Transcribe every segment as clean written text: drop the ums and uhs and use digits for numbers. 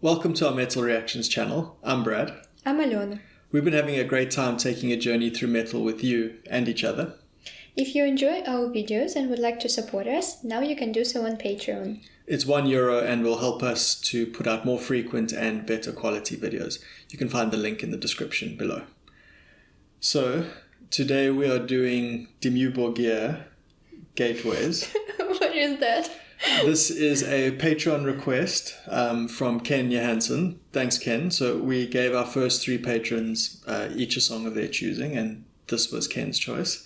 Welcome to our Metal Reactions channel. I'm Brad. I'm Alena. We've been having a great time taking a journey through metal with you and each other. If you enjoy our videos and would like to support us, now you can do so on Patreon. It's €1 and will help us to put out more frequent and better quality videos. You can find the link in the description below. So, today we are doing Dimmu Borgir, Gateways. What is that? This is a Patreon request from Ken Johansson. Thanks, Ken. So we gave our first 3 patrons each a song of their choosing, and this was Ken's choice.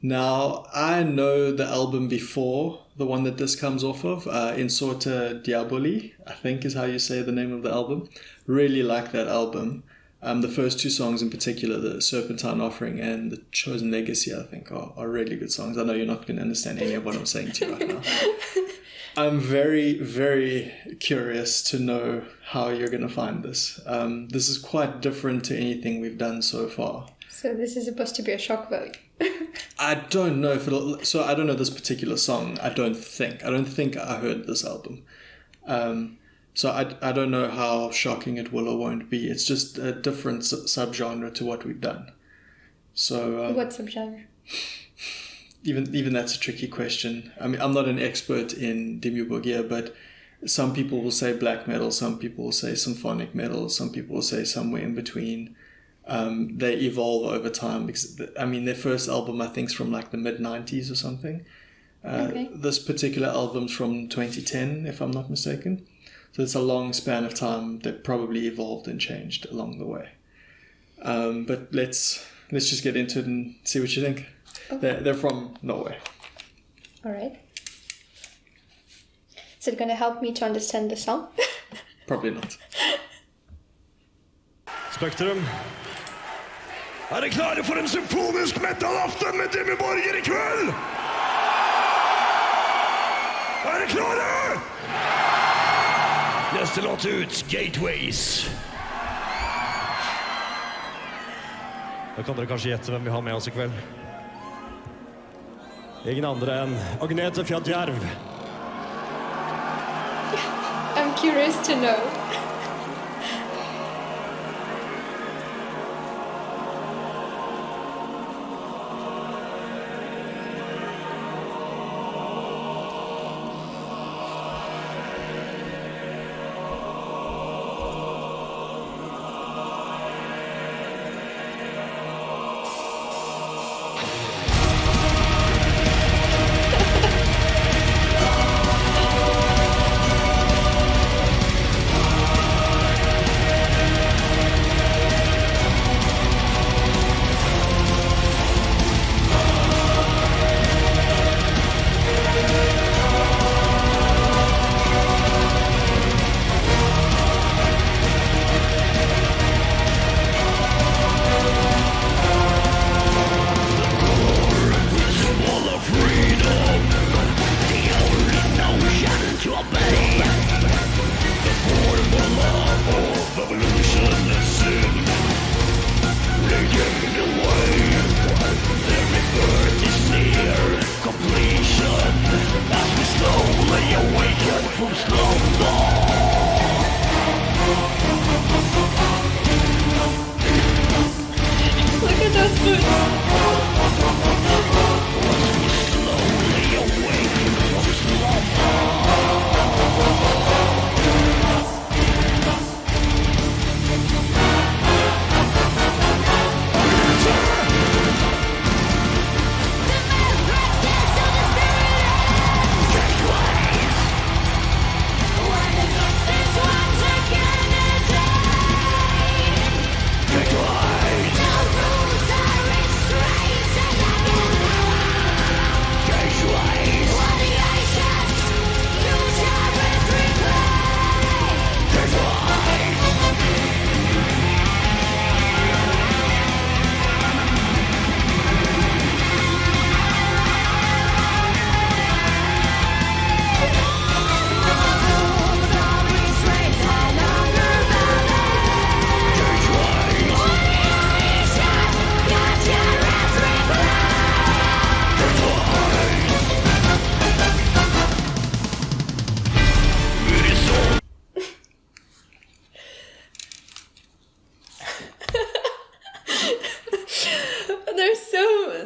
Now, I know the album before the one that this comes off of, In Sorta Diaboli, I think is how you say the name of the album. Really like that album. The first 2 songs in particular, the Serpentine Offering and the Chosen Legacy, I think, are really good songs. I know you're not going to understand any of what I'm saying to you right now. I'm very, very curious to know how you're going to find this. This is quite different to anything we've done so far. So this is supposed to be a shock value. I don't know if it'll... So I don't know this particular song, I don't think. I don't think I heard this album. So I don't know how shocking it will or won't be. It's just a different subgenre to what we've done. So what subgenre? Even that's a tricky question. I mean, I'm not an expert in Dimmu Borgir, but some people will say black metal, some people will say symphonic metal, some people will say somewhere in between. They evolve over time because, I mean, their first album I think is from like the mid-90s or something. Okay. This particular album's from 2010, if I'm not mistaken. So it's a long span of time that probably evolved and changed along the way. But let's just get into it and see what you think. Okay. They're from Norway. All right. Is it going to help me to understand the song? Probably not. Spektrum. Er klare for en symfonisk metal-aften med Dimmu Borgir I kveld? Er klare? Neste låt ut, Gateways. Da kan dere kanskje gjette hvem vi har med oss I kveld. Ingen andre enn Agnete Fjadjerv. I'm curious to know. Look at those boots.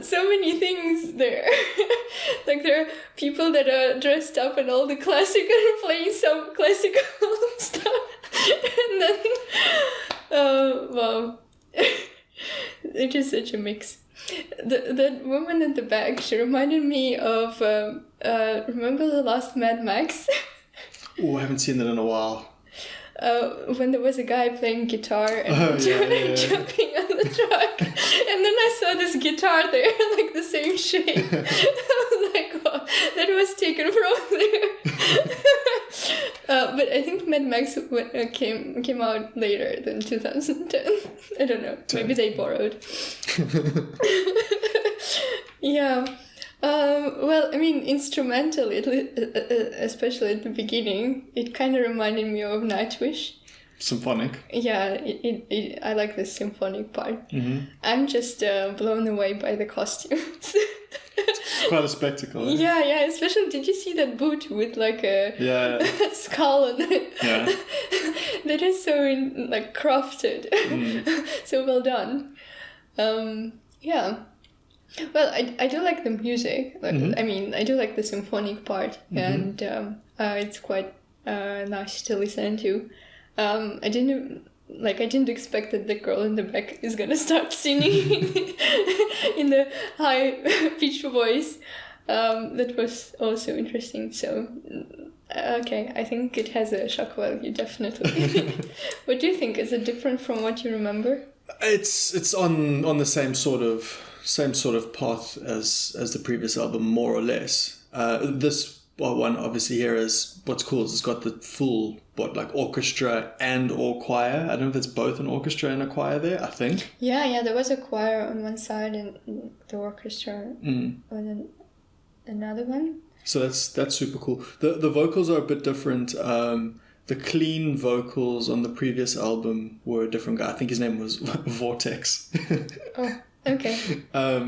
so many things there. Like there are people that are dressed up in all the classical and playing some classical stuff. And then, wow. It is such a mix. The woman at the back, she reminded me of, remember the last Mad Max? Oh, I haven't seen that in a while. When there was a guy playing guitar and jumping on the truck. And then I saw this guitar there, like the same shape. I was like, wow, that was taken from there. But I think Mad Max came out later than 2010. I don't know. Maybe they borrowed. Yeah. Well, I mean, instrumentally, especially at the beginning, it kind of reminded me of Nightwish. Symphonic. Yeah, I like the symphonic part. Mm-hmm. I'm just blown away by the costumes. It's quite a spectacle. Yeah, especially, did you see that boot with like a skull on it? Yeah. That is so crafted. So well done. Yeah. Well, I do like the music. I mean, I do like the symphonic part, and it's quite nice to listen to. I didn't expect that the girl in the back is gonna start singing in the high pitched voice. That was also interesting. So, okay, I think it has a shock value, definitely. What do you think? Is it different from what you remember? It's on the same sort of path as the previous album, more or less. This one obviously here is what's cool is it's got the full orchestra and or choir. I don't know if it's both an orchestra and a choir there. I think. Yeah. There was a choir on one side and the orchestra on another one. So that's super cool. The vocals are a bit different. The clean vocals on the previous album were a different guy. I think his name was Vortex. Oh. Okay. I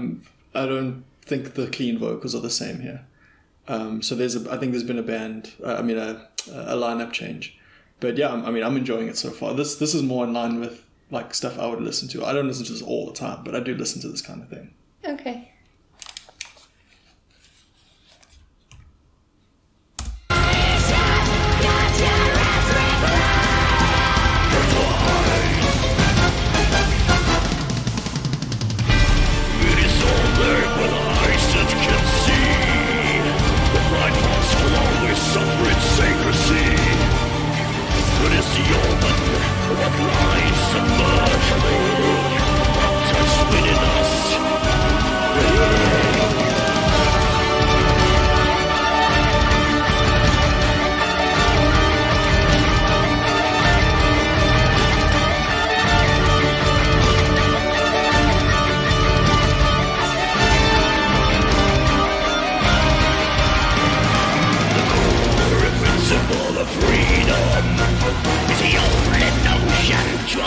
don't think the clean vocals are the same here. So I think there's been a lineup change. But yeah, I'm enjoying it so far. This is more in line with stuff I would listen to. I don't listen to this all the time, but I do listen to this kind of thing. Okay. Freedom is the only notion.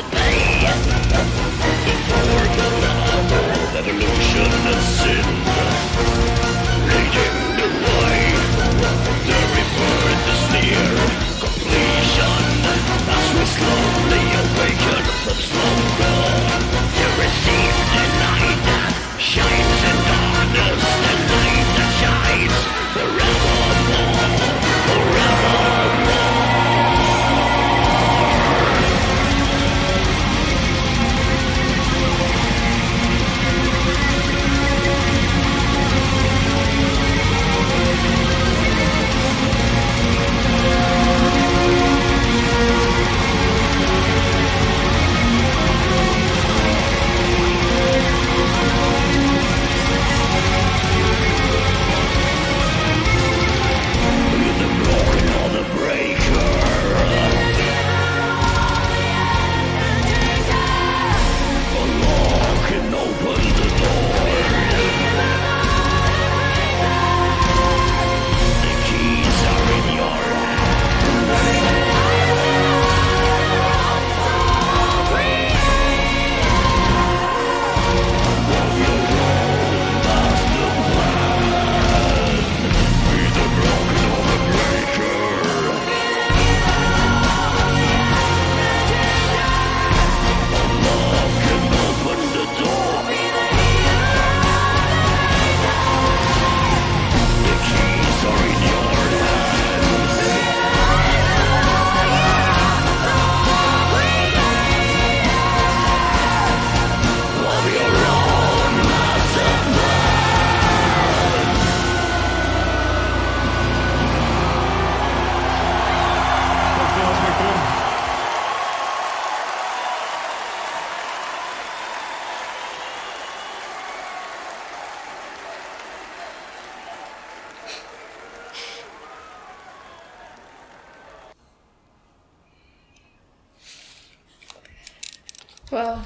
Wow.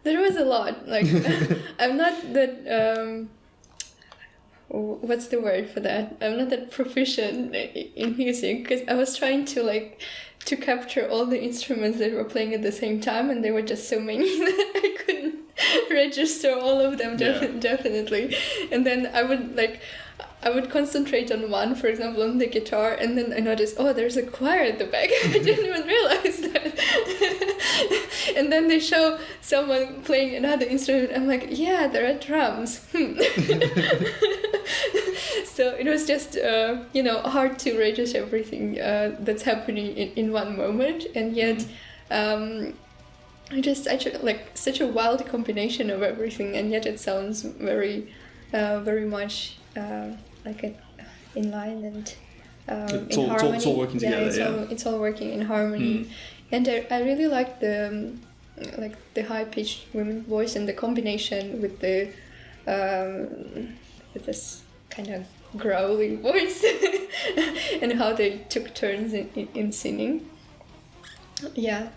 There was a lot. Like, I'm not that, what's the word for that? I'm not that proficient in music, because I was trying to, like, to capture all the instruments that were playing at the same time, and there were just so many that I couldn't register all of them, definitely. And then I would concentrate on one, for example, on the guitar, and then I noticed, oh, there's a choir at the back. I didn't even realize that. And then they show someone playing another instrument. I'm like, yeah, there are drums. So it was just, hard to register everything that's happening in one moment, and yet. Like such a wild combination of everything, and yet it sounds very, very much in line and in harmony. It's all working together. It's all working in harmony, and I really like the high pitched women's voice and the combination with the with this kind of growly voice, and how they took turns in singing. Yeah.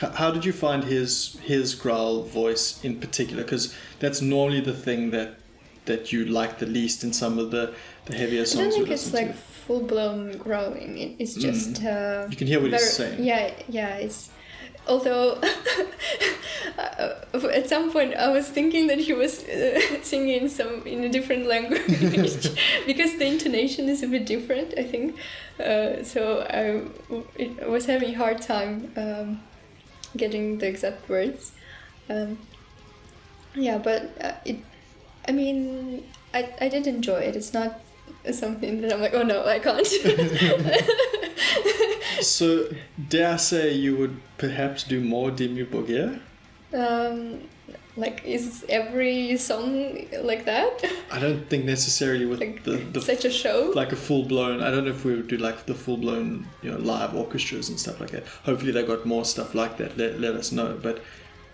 How did you find his growl voice in particular? Because that's normally the thing that you like the least in some of the heavier songs. I don't think it's like full blown growling. It's just you can hear what he's saying. Yeah. It's although at some point I was thinking that he was singing in a different language because the intonation is a bit different, I think. So I was having a hard time. Getting the exact words, but I did enjoy it. It's not something that I'm like, oh no, I can't. So, dare I say you would perhaps do more Dimmu Borgir? Like, is every song like that? I don't think necessarily with like the such a show. Like a full blown. I don't know if we would do like the full blown, live orchestras and stuff like that. Hopefully they got more stuff like that. Let us know. But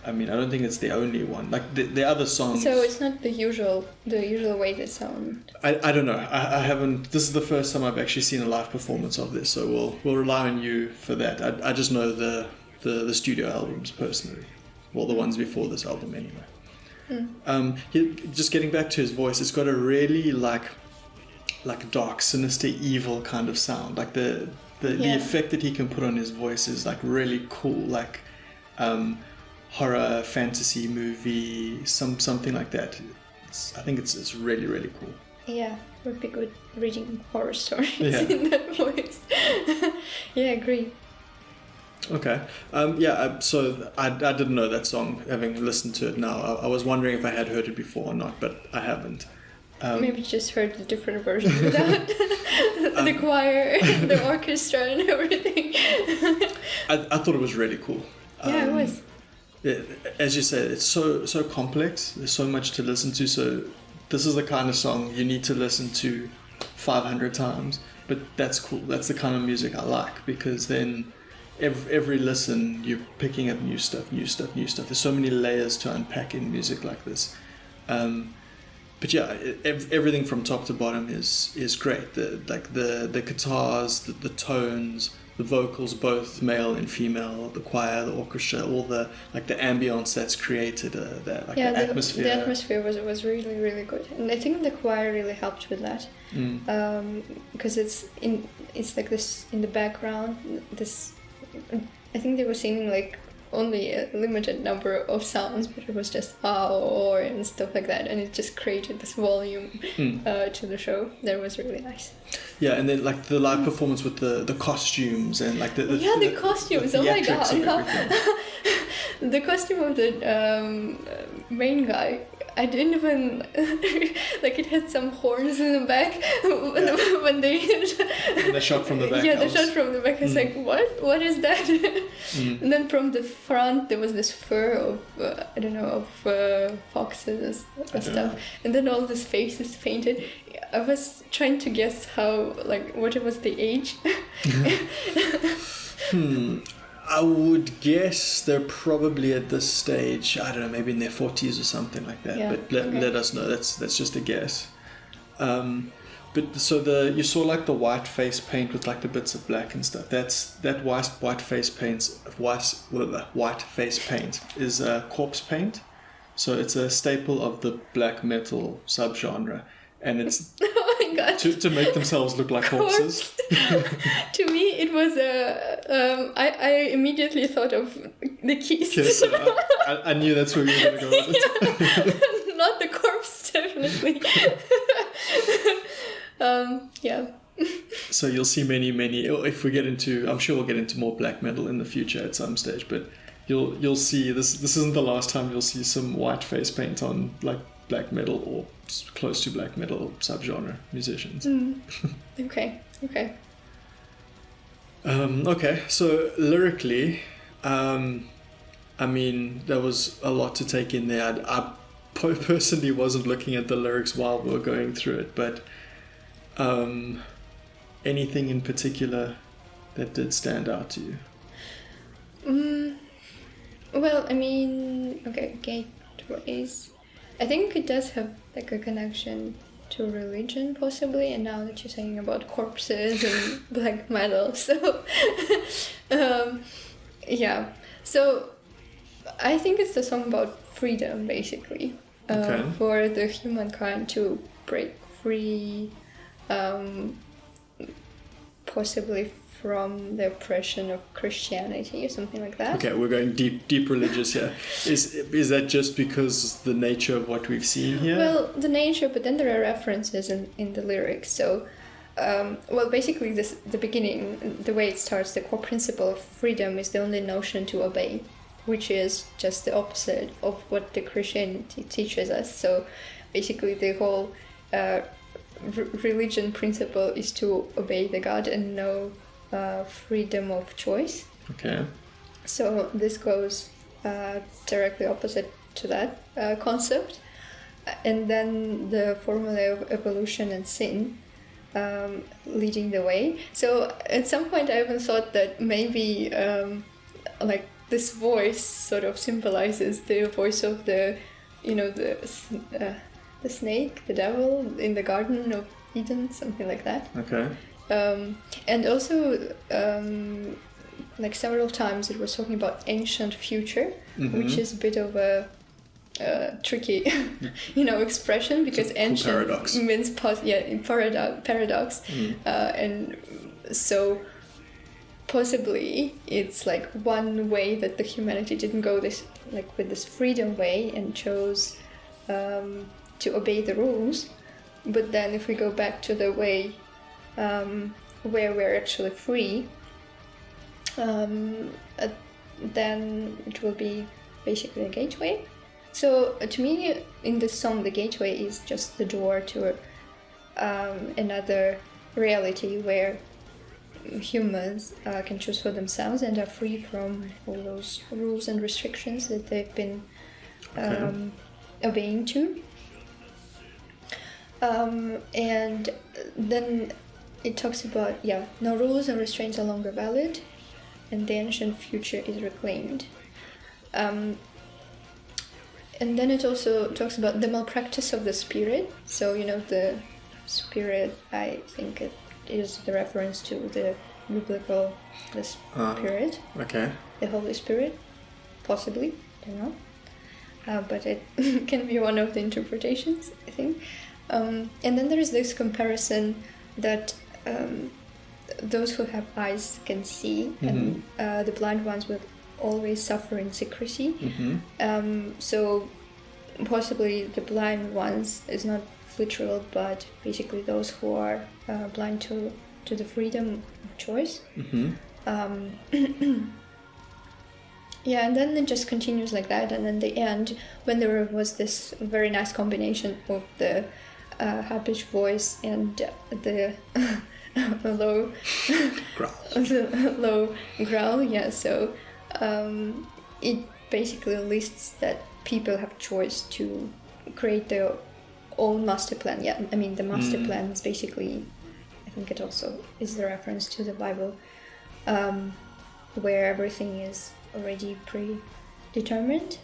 I mean, I don't think it's the only one. Like the other songs. So it's not the usual way they sound. I don't know. I haven't. This is the first time I've actually seen a live performance of this. So we'll rely on you for that. I just know the studio albums personally. Well, the ones before this album anyway. Just getting back to his voice, it's got a really like dark, sinister, evil kind of sound. Like the effect that he can put on his voice is like really cool, like horror, fantasy movie, something like that. I think it's really, really cool. Yeah, would be good reading horror stories in that voice. Yeah, I agree. Okay. So I didn't know that song, having listened to it now. I was wondering if I had heard it before or not, but I haven't. Maybe just heard a different version without the choir, the orchestra and everything. I thought it was really cool. Yeah, it was. As you said, it's so complex. There's so much to listen to. So this is the kind of song you need to listen to 500 times. But that's cool. That's the kind of music I like, because then every listen you're picking up new stuff. There's so many layers to unpack in music like this. But yeah, everything from top to bottom is great. The guitars, the tones, the vocals, both male and female, the choir, the orchestra, all the ambience that's created, the atmosphere. The atmosphere was really, really good, and I think the choir really helped with that, because it's like this in the background. I think they were singing like only a limited number of sounds, but it was just or and stuff like that, and it just created this volume to the show. That was really nice. Yeah, and then like the live performance with the costumes and like the costumes. The oh my god, the costume of the main guy. I didn't even like. It had some horns in the back when they shot from the back. Yeah, the shot from the back. I was like, what is that? And then from the front there was this fur of foxes and stuff. And then all these faces painted. I was trying to guess what was the age. I would guess they're probably at this stage, I don't know, maybe in their 40s or something like that. Yeah, but let us know. That's just a guess. But so you saw like the white face paint with like the bits of black and stuff. That white face paint is corpse paint. So it's a staple of the black metal subgenre, and it's Oh my god. to make themselves look like corpses. To me, it was I immediately thought of the keys. Yes, I knew that's where we were going to go with it. Not the corpse, definitely. Yeah. So you'll see many. If we get into, I'm sure we'll get into more black metal in the future at some stage, but you'll see this. This isn't the last time you'll see some white face paint on like black metal or close to black metal subgenre musicians. Okay. Okay, so lyrically, I mean, there was a lot to take in there. I personally wasn't looking at the lyrics while we were going through it, but anything in particular that did stand out to you? Well, I mean, okay, gateways. I think it does have like a connection to religion, possibly. And now that you're saying about corpses and black metal, so yeah. So I think it's the song about freedom, basically, for the humankind to break free, possibly from the oppression of Christianity or something like that. Okay, we're going deep religious here. Is that just because the nature of what we've seen here? Well, the nature, but then there are references in the lyrics. So, well, basically, the beginning, the way it starts, the core principle of freedom is the only notion to obey, which is just the opposite of what the Christianity teaches us. So, basically, the whole religion principle is to obey the God and know freedom of choice. Okay. So this goes directly opposite to that concept. And then the formula of evolution and sin leading the way. So at some point I even thought that maybe like this voice sort of symbolizes the voice of the snake, the devil in the Garden of Eden, something like that. Okay. And also, like several times it was talking about ancient future, which is a bit of a tricky, expression, because ancient paradox. means paradox, and so possibly it's like one way that the humanity didn't go this like with this freedom way and chose to obey the rules, but then if we go back to the way where we're actually free, then it will be basically a gateway. So to me, in this song, the gateway is just the door to another reality where humans can choose for themselves and are free from all those rules and restrictions that they've been obeying to. And then it talks about, no rules and restraints are longer valid, and the ancient future is reclaimed. And then it also talks about the malpractice of the spirit. So, the spirit, I think it is the reference to the biblical, the spirit. Okay. The Holy Spirit, possibly, don't know. But it can be one of the interpretations, I think. And then there is this comparison that those who have eyes can see, and the blind ones will always suffer in secrecy. So possibly the blind ones is not literal, but basically those who are blind to the freedom of choice. And then it just continues like that, and then the end, when there was this very nice combination of the high-pitched voice and the low growl. The low growl, so it basically lists that people have choice to create their own master plan. I mean, the master plan is basically, I think it also is the reference to the Bible, where everything is already predetermined.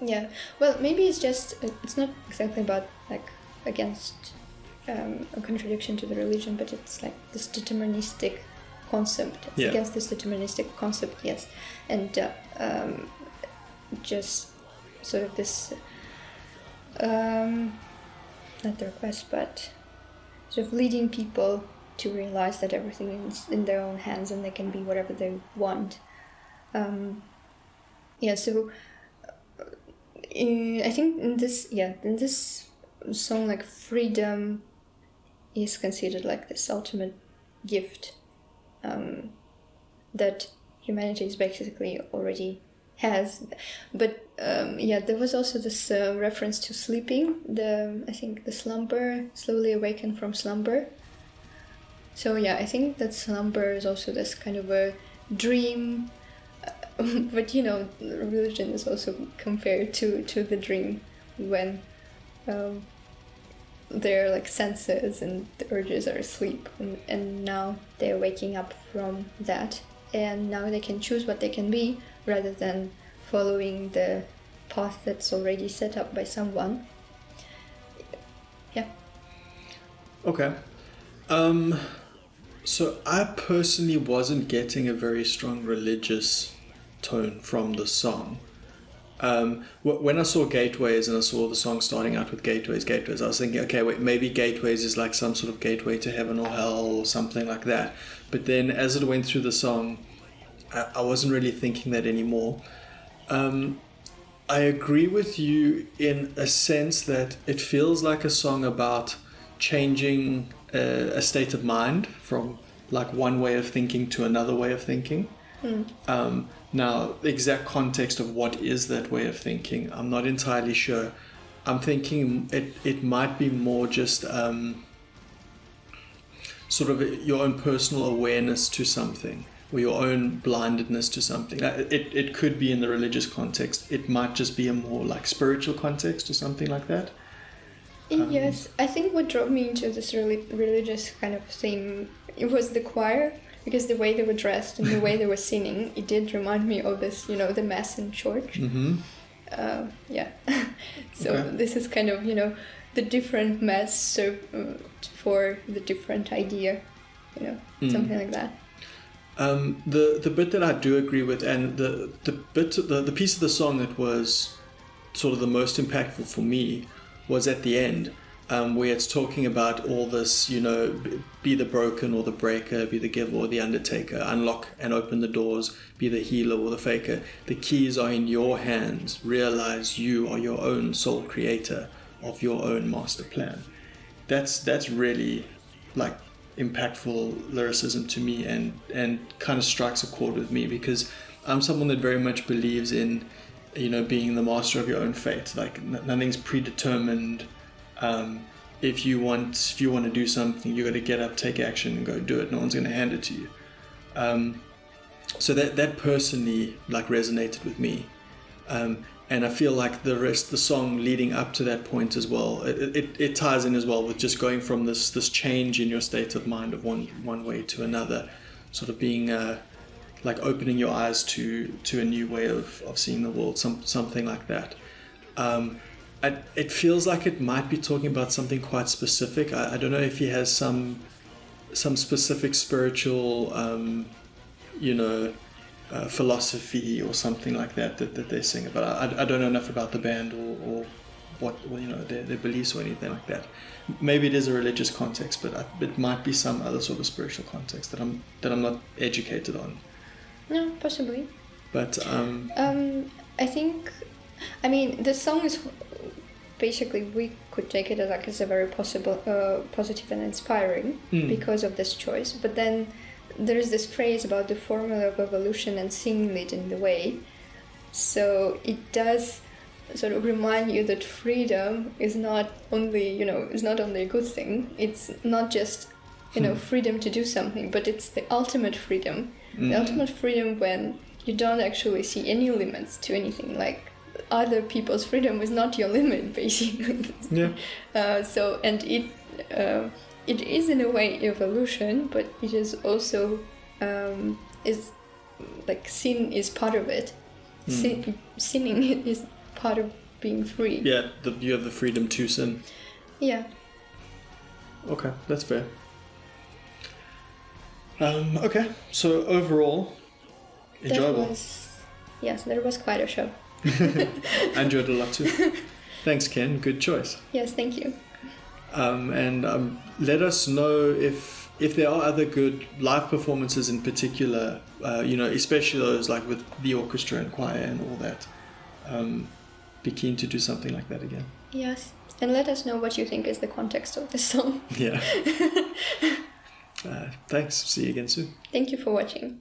Well, maybe it's not exactly about like against a contradiction to the religion, but it's like this deterministic concept. It's against this deterministic concept, yes. And just sort of this, not the request, but sort of leading people to realize that everything is in their own hands and they can be whatever they want. So I think in this song, like, freedom is considered like this ultimate gift that humanity is basically already has. But there was also this reference to sleeping, the slumber, slowly awaken from slumber. So I think that slumber is also this kind of a dream, but religion is also compared to the dream when their like senses and the urges are asleep, and now they're waking up from that, and now they can choose what they can be rather than following the path that's already set up by someone. Okay. So I personally wasn't getting a very strong religious tone from the song. When I saw Gateways and I saw the song starting out with Gateways, I was thinking, okay, wait, maybe Gateways is like some sort of gateway to heaven or hell or something like that. But then as it went through the song, I wasn't really thinking that anymore. I agree with you in a sense that it feels like a song about changing a state of mind from like one way of thinking to another way of thinking. Now, the exact context of what is that way of thinking, I'm not entirely sure. I'm thinking it might be more just sort of your own personal awareness to something, or your own blindedness to something. It could be in the religious context. It might just be a more like spiritual context or something like that. Yes, I think what drove me into this really religious kind of theme, it was the choir, because the way they were dressed and the way they were singing, it did remind me of this, the mass in church. Mm-hmm. So Okay. This is kind of, the different mass for the different idea, something like that. The bit that I do agree with, and the piece of the song that was sort of the most impactful for me was at the end, where it's talking about all this, be the broken or the breaker, be the giver or the undertaker, unlock and open the doors, be the healer or the faker. The keys are in your hands. Realize you are your own sole creator of your own master plan. That's really like impactful lyricism to me, and kind of strikes a chord with me, because I'm someone that very much believes in being the master of your own fate. Like nothing's predetermined. If you want to do something, you got to get up, take action, and go do it. No one's going to hand it to you. So that personally like resonated with me, and I feel like the song leading up to that point as well, it ties in as well with just going from this change in your state of mind of one way to another, sort of being like opening your eyes to a new way of seeing the world, something like that. It feels like it might be talking about something quite specific. I don't know if he has some specific spiritual philosophy or something like that they sing about. I don't know enough about the band or what their beliefs or anything like that. Maybe it is a religious context, but it might be some other sort of spiritual context that I'm not educated on. No, possibly. But I think, the song is basically, we could take it as a very positive and inspiring because of this choice. But then there is this phrase about the formula of evolution and seeing it in the way. So it does sort of remind you that freedom is not only a good thing. It's not just freedom to do something, but it's the ultimate freedom. The ultimate freedom when you don't actually see any limits to anything. Like other people's freedom is not your limit, basically. Yeah. It is in a way evolution, but it is also is like sin is part of it. Sinning is part of being free. Yeah, you have the freedom to sin. Yeah. Okay, that's fair. Okay, so overall, enjoyable. Yes, that was quite a show. I enjoyed it a lot too. Thanks, Ken. Good choice. Yes, thank you. And let us know if there are other good live performances in particular, especially those like with the orchestra and choir and all that. Be keen to do something like that again. Yes, and let us know what you think is the context of this song. Yeah. Thanks. See you again soon. Thank you for watching.